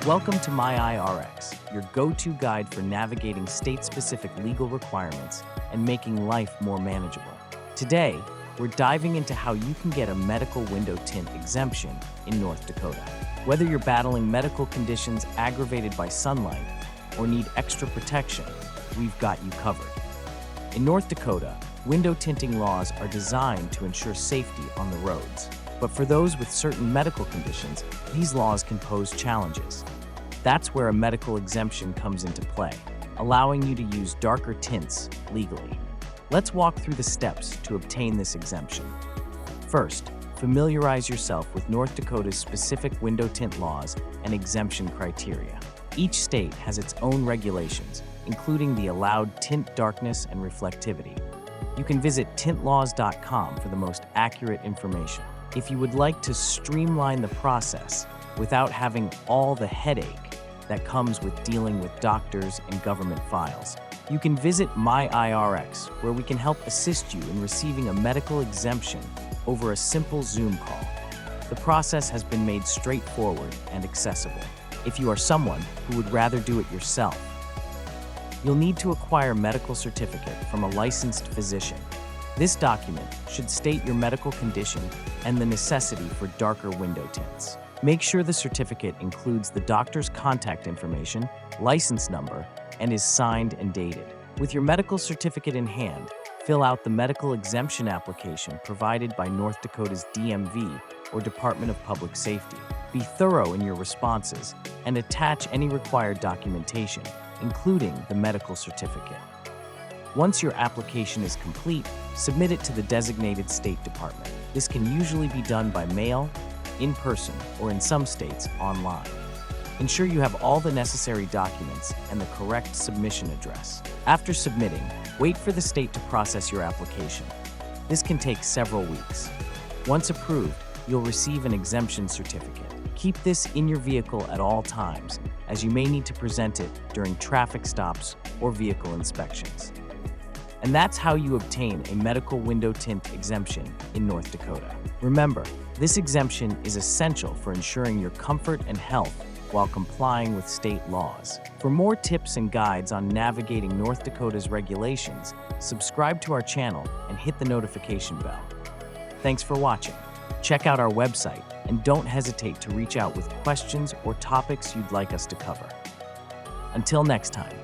Welcome to MyIRX, your go-to guide for navigating state-specific legal requirements and making life more manageable. Today, we're diving into how you can get a medical window tint exemption in North Dakota. Whether you're battling medical conditions aggravated by sunlight or need extra protection, we've got you covered. In North Dakota, window tinting laws are designed to ensure safety on the roads. But for those with certain medical conditions, these laws can pose challenges. That's where a medical exemption comes into play, allowing you to use darker tints legally. Let's walk through the steps to obtain this exemption. First, familiarize yourself with North Dakota's specific window tint laws and exemption criteria. Each state has its own regulations, including the allowed tint darkness and reflectivity. You can visit tintlaws.com for the most accurate information. If you would like to streamline the process without having all the headache that comes with dealing with doctors and government files, you can visit MyIRX, where we can help assist you in receiving a medical exemption over a simple Zoom call. The process has been made straightforward and accessible. If you are someone who would rather do it yourself, you'll need to acquire a medical certificate from a licensed physician. This document should state your medical condition and the necessity for darker window tints. Make sure the certificate includes the doctor's contact information, license number, and is signed and dated. With your medical certificate in hand, fill out the medical exemption application provided by North Dakota's DMV or Department of Public Safety. Be thorough in your responses and attach any required documentation, including the medical certificate. Once your application is complete, submit it to the designated state department. This can usually be done by mail, in person, or in some states, online. Ensure you have all the necessary documents and the correct submission address. After submitting, wait for the state to process your application. This can take several weeks. Once approved, you'll receive an exemption certificate. Keep this in your vehicle at all times, as you may need to present it during traffic stops or vehicle inspections. And that's how you obtain a medical window tint exemption in North Dakota. Remember, this exemption is essential for ensuring your comfort and health while complying with state laws. For more tips and guides on navigating North Dakota's regulations, subscribe to our channel and hit the notification bell. Thanks for watching. Check out our website and don't hesitate to reach out with questions or topics you'd like us to cover. Until next time.